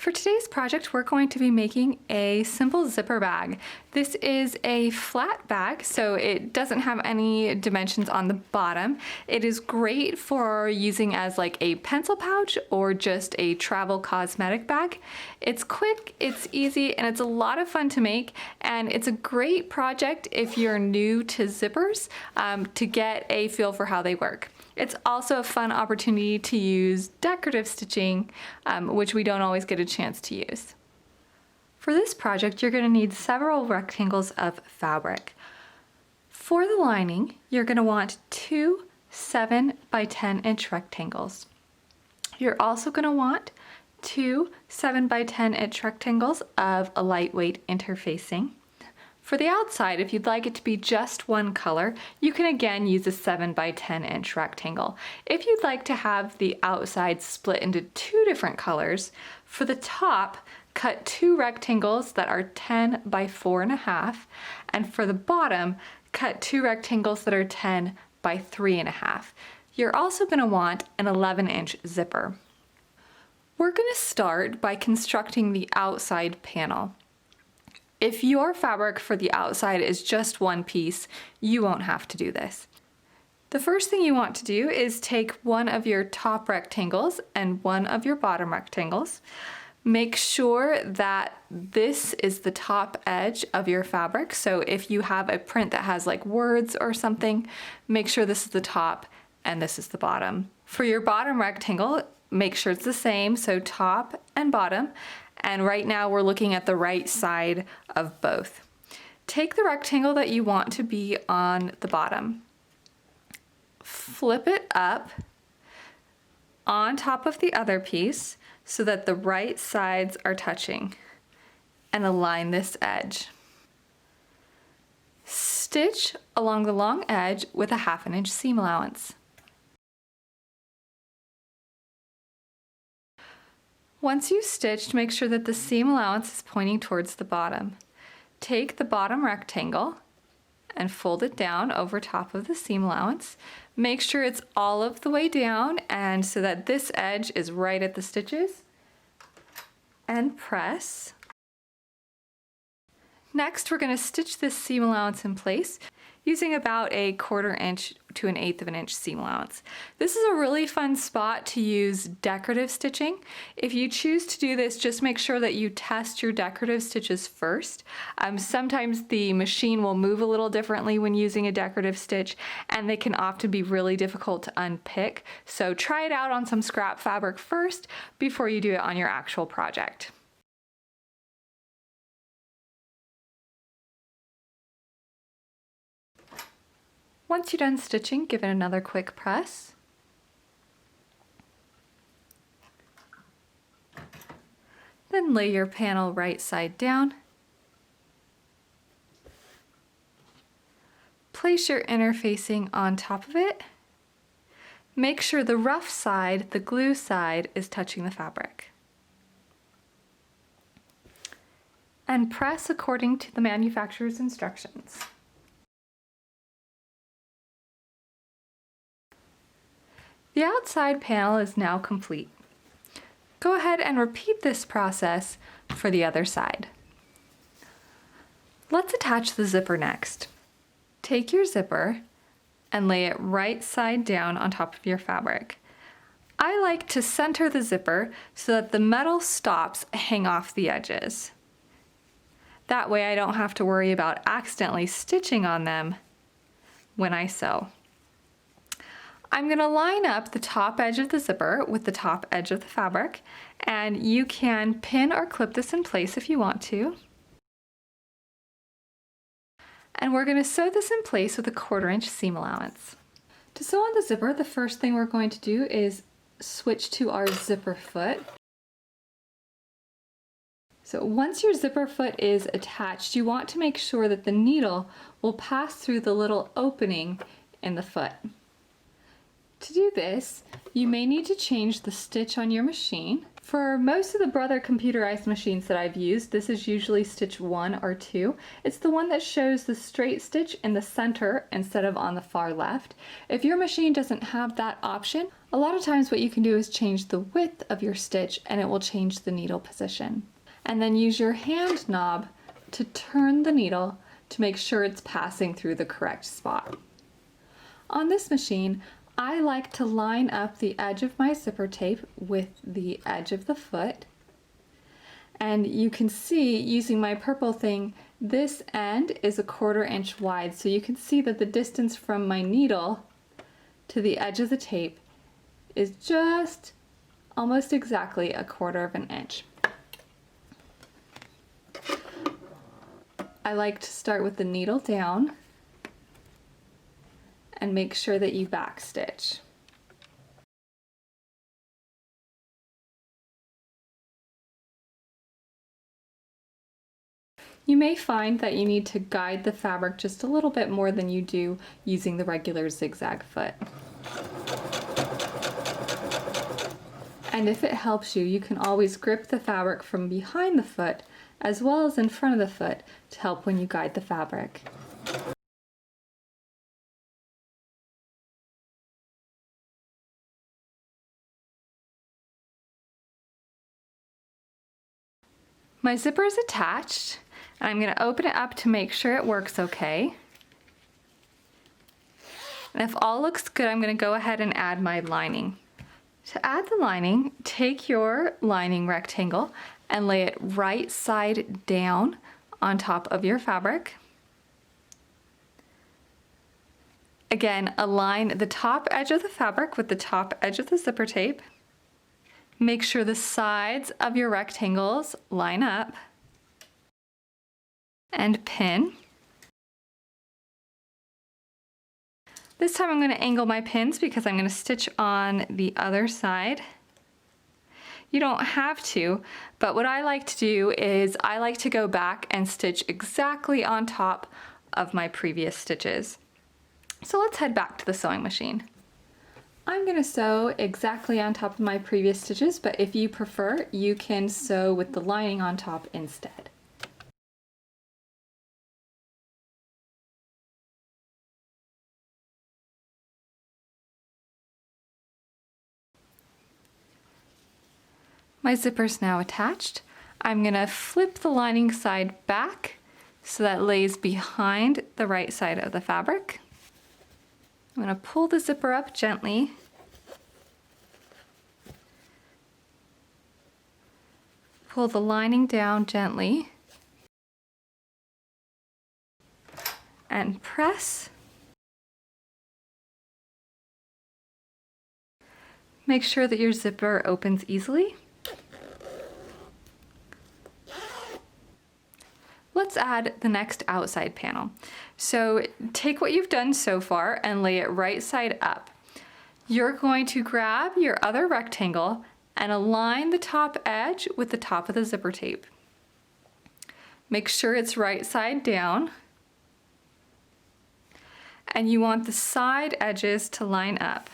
For today's project, we're going to be making a simple zipper bag. This is a flat bag, so it doesn't have any dimensions on the bottom. It is great for using as like a pencil pouch or just a travel cosmetic bag. It's quick, it's easy, and it's a lot of fun to make, and it's a great project if you're new to zippers to get a feel for how they work. It's also a fun opportunity to use decorative stitching, which we don't always get a chance to use. For this project, you're going to need several rectangles of fabric. For the lining, you're going to want two 7 by 10 inch rectangles. You're also going to want two 7 by 10 inch rectangles of a lightweight interfacing. For the outside, if you'd like it to be just one color, you can again use a 7 by 10 inch rectangle. If you'd like to have the outside split into two different colors, for the top, cut two rectangles that are 10 by 4.5, and for the bottom, cut two rectangles that are 10 by 3.5. You're also going to want an 11-inch zipper. We're going to start by constructing the outside panel. If your fabric for the outside is just one piece, you won't have to do this. The first thing you want to do is take one of your top rectangles and one of your bottom rectangles. Make sure that this is the top edge of your fabric. So if you have a print that has like words or something, make sure this is the top and this is the bottom. For your bottom rectangle, make sure it's the same, so top and bottom. And right now we're looking at the right side of both. Take the rectangle that you want to be on the bottom, flip it up on top of the other piece so that the right sides are touching, and align this edge. Stitch along the long edge with a 1/2 inch seam allowance. Once you've stitched, make sure that the seam allowance is pointing towards the bottom. Take the bottom rectangle and fold it down over top of the seam allowance. Make sure it's all of the way down and so that this edge is right at the stitches. And press. Next, we're going to stitch this seam allowance in place using about a 1/4 inch to an 1/8 of an inch seam allowance. This is a really fun spot to use decorative stitching. If you choose to do this, just make sure that you test your decorative stitches first. Sometimes the machine will move a little differently when using a decorative stitch, and they can often be really difficult to unpick. So try it out on some scrap fabric first before you do it on your actual project. Once you're done stitching, give it another quick press. Then lay your panel right side down. Place your interfacing on top of it. Make sure the rough side, the glue side, is touching the fabric. And press according to the manufacturer's instructions. The outside panel is now complete. Go ahead and repeat this process for the other side. Let's attach the zipper next. Take your zipper and lay it right side down on top of your fabric. I like to center the zipper so that the metal stops hang off the edges. That way I don't have to worry about accidentally stitching on them when I sew. I'm going to line up the top edge of the zipper with the top edge of the fabric, and you can pin or clip this in place if you want to. And we're going to sew this in place with a 1/4 inch seam allowance. To sew on the zipper, the first thing we're going to do is switch to our zipper foot. So once your zipper foot is attached, you want to make sure that the needle will pass through the little opening in the foot. To do this, you may need to change the stitch on your machine. For most of the Brother computerized machines that I've used, this is usually stitch 1 or 2. It's the one that shows the straight stitch in the center instead of on the far left. If your machine doesn't have that option, a lot of times what you can do is change the width of your stitch and it will change the needle position. And then use your hand knob to turn the needle to make sure it's passing through the correct spot. On this machine, I like to line up the edge of my zipper tape with the edge of the foot. And you can see, using my purple thing, this end is a 1/4 inch wide. So you can see that the distance from my needle to the edge of the tape is just almost exactly a 1/4 inch. I like to start with the needle down and make sure that you back stitch. You may find that you need to guide the fabric just a little bit more than you do using the regular zigzag foot. And if it helps you, you can always grip the fabric from behind the foot as well as in front of the foot to help when you guide the fabric. My zipper is attached, and I'm going to open it up to make sure it works okay. And if all looks good, I'm going to go ahead and add my lining. To add the lining, take your lining rectangle and lay it right side down on top of your fabric. Again, align the top edge of the fabric with the top edge of the zipper tape. Make sure the sides of your rectangles line up and pin. This time I'm going to angle my pins because I'm going to stitch on the other side. You don't have to, but what I like to do is I like to go back and stitch exactly on top of my previous stitches. So let's head back to the sewing machine. I'm going to sew exactly on top of my previous stitches, but if you prefer, you can sew with the lining on top instead. My zipper's now attached. I'm going to flip the lining side back so that it lays behind the right side of the fabric. I'm going to pull the zipper up gently. Pull the lining down gently. And press. Make sure that your zipper opens easily. Let's add the next outside panel. So take what you've done so far and lay it right side up. You're going to grab your other rectangle and align the top edge with the top of the zipper tape. Make sure it's right side down. And you want the side edges to line up.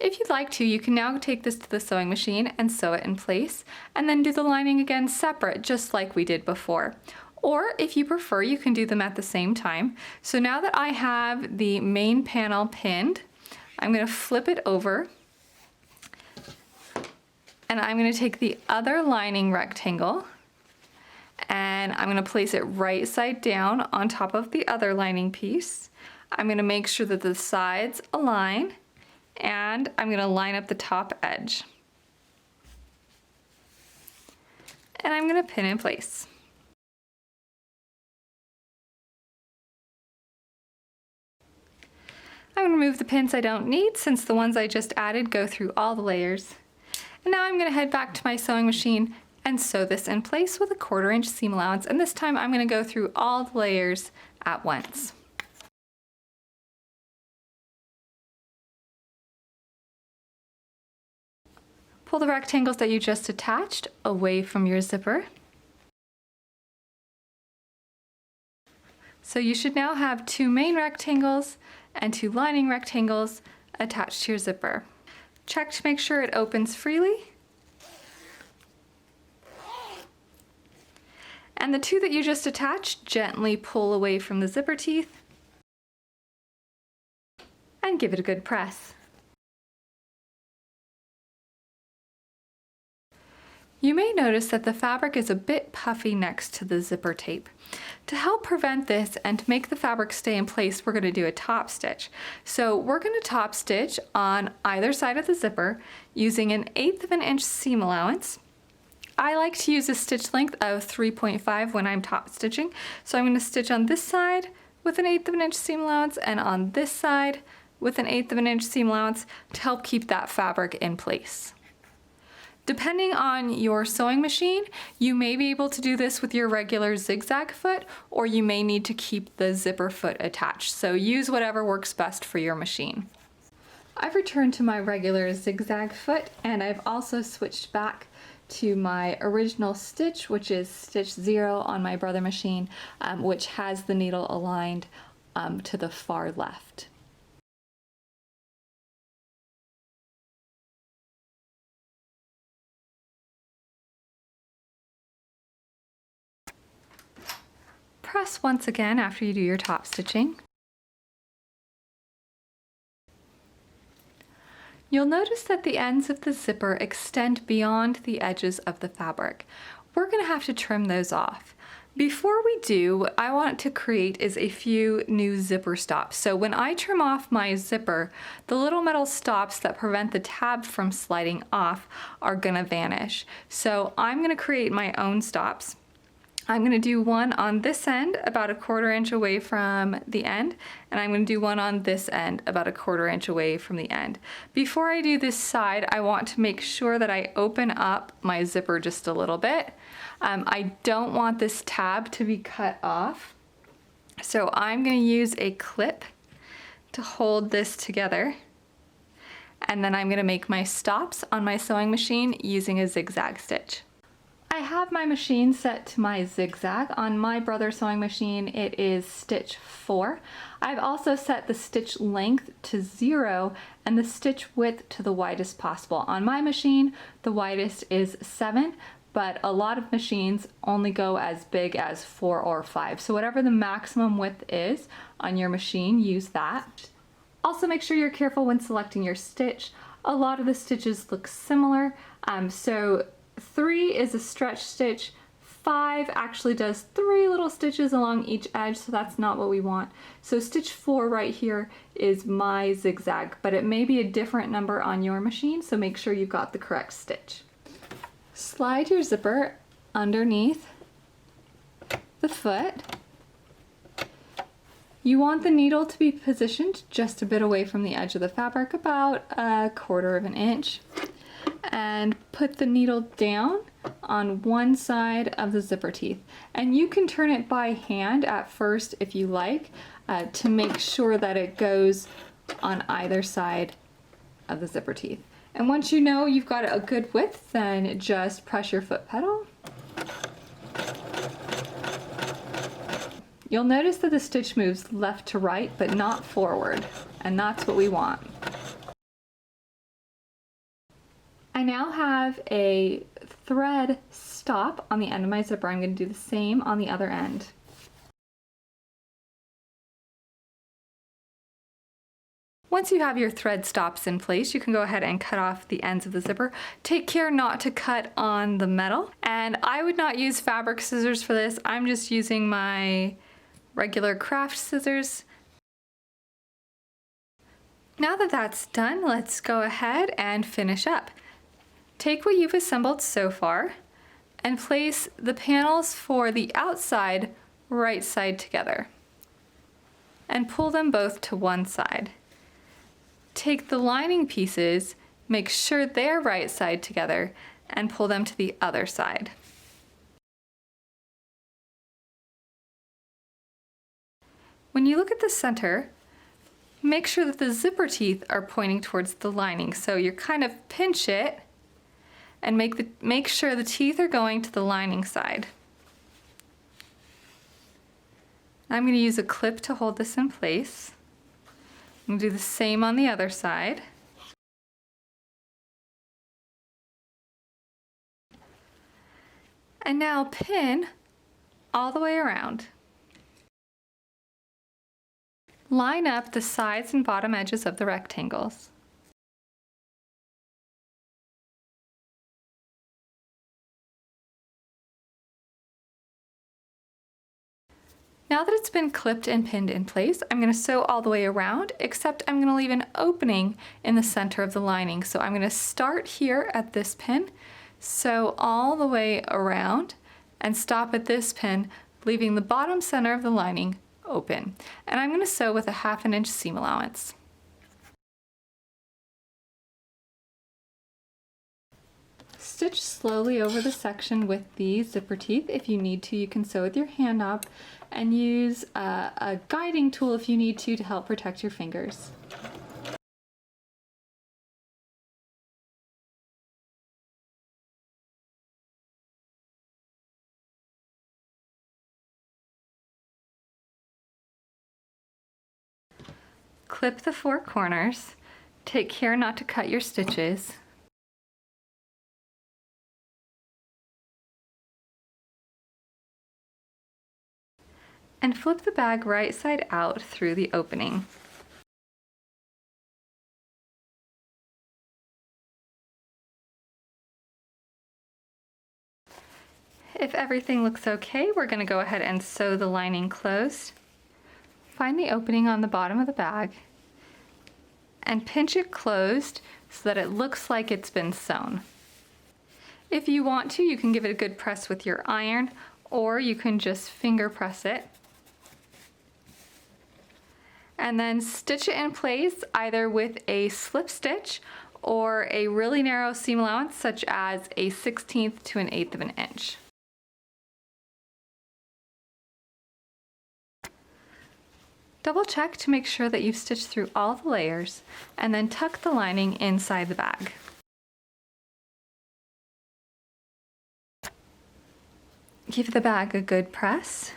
If you'd like to, you can now take this to the sewing machine and sew it in place, and then do the lining again separate, just like we did before. Or if you prefer, you can do them at the same time. So now that I have the main panel pinned, I'm going to flip it over, and I'm going to take the other lining rectangle, and I'm going to place it right side down on top of the other lining piece. I'm going to make sure that the sides align, and I'm going to line up the top edge. And I'm going to pin in place. I'm going to remove the pins I don't need since the ones I just added go through all the layers. And now I'm going to head back to my sewing machine and sew this in place with a 1/4 inch seam allowance, and this time I'm going to go through all the layers at once. Pull the rectangles that you just attached away from your zipper. So you should now have 2 main rectangles and 2 lining rectangles attached to your zipper. Check to make sure it opens freely. And the 2 that you just attached, gently pull away from the zipper teeth and give it a good press. You may notice that the fabric is a bit puffy next to the zipper tape. To help prevent this and to make the fabric stay in place, we're going to do a top stitch. So we're going to top stitch on either side of the zipper using an 1/8 of an inch seam allowance. I like to use a stitch length of 3.5 when I'm top stitching. So I'm going to stitch on this side with an 1/8 of an inch seam allowance and on this side with an 1/8 of an inch seam allowance to help keep that fabric in place. Depending on your sewing machine, you may be able to do this with your regular zigzag foot, or you may need to keep the zipper foot attached. So use whatever works best for your machine. I've returned to my regular zigzag foot, and I've also switched back to my original stitch, which is stitch 0 on my Brother machine, which has the needle aligned to the far left. Press once again after you do your top stitching. You'll notice that the ends of the zipper extend beyond the edges of the fabric. We're going to have to trim those off. Before we do, what I want to create is a few new zipper stops. So when I trim off my zipper, the little metal stops that prevent the tab from sliding off are going to vanish. So I'm going to create my own stops. I'm going to do one on this end about 1/4 inch away from the end, and I'm going to do one on this end about 1/4 inch away from the end. Before I do this side, I want to make sure that I open up my zipper just a little bit. I don't want this tab to be cut off, so I'm going to use a clip to hold this together, and then I'm going to make my stops on my sewing machine using a zigzag stitch. I have my machine set to my zigzag. On my Brother sewing machine, it is stitch 4. I've also set the stitch length to 0 and the stitch width to the widest possible. On my machine, the widest is 7, but a lot of machines only go as big as 4 or 5. So whatever the maximum width is on your machine, use that. Also make sure you're careful when selecting your stitch. A lot of the stitches look similar, so 3 is a stretch stitch, 5 actually does 3 little stitches along each edge, so that's not what we want. So stitch 4 right here is my zigzag, but it may be a different number on your machine, so make sure you've got the correct stitch. Slide your zipper underneath the foot. You want the needle to be positioned just a bit away from the edge of the fabric, about 1/4 of an inch. And put the needle down on one side of the zipper teeth. And you can turn it by hand at first if you like, to make sure that it goes on either side of the zipper teeth. And once you know you've got a good width, then just press your foot pedal. You'll notice that the stitch moves left to right, but not forward, and that's what we want. I now have a thread stop on the end of my zipper. I'm going to do the same on the other end. Once you have your thread stops in place, you can go ahead and cut off the ends of the zipper. Take care not to cut on the metal. And I would not use fabric scissors for this. I'm just using my regular craft scissors. Now that that's done, let's go ahead and finish up. Take what you've assembled so far and place the panels for the outside right side together and pull them both to one side. Take the lining pieces, make sure they're right side together, and pull them to the other side. When you look at the center, make sure that the zipper teeth are pointing towards the lining. So you kind of pinch it and make sure the teeth are going to the lining side. I'm going to use a clip to hold this in place. And do the same on the other side. And now pin all the way around. Line up the sides and bottom edges of the rectangles. Now that it's been clipped and pinned in place, I'm going to sew all the way around, except I'm going to leave an opening in the center of the lining. So I'm going to start here at this pin, sew all the way around, and stop at this pin, leaving the bottom center of the lining open. And I'm going to sew with a 1/2 inch seam allowance. Stitch slowly over the section with the zipper teeth. If you need to, you can sew with your hand knob, and use a guiding tool if you need to help protect your fingers. Clip the 4 corners. Take care not to cut your stitches. And flip the bag right side out through the opening. If everything looks okay, we're going to go ahead and sew the lining closed. Find the opening on the bottom of the bag and pinch it closed so that it looks like it's been sewn. If you want to, you can give it a good press with your iron, or you can just finger press it. And then stitch it in place either with a slip stitch or a really narrow seam allowance, such as a 1/16 to an 1/8 of an inch. Double check to make sure that you've stitched through all the layers, and then tuck the lining inside the bag. Give the bag a good press.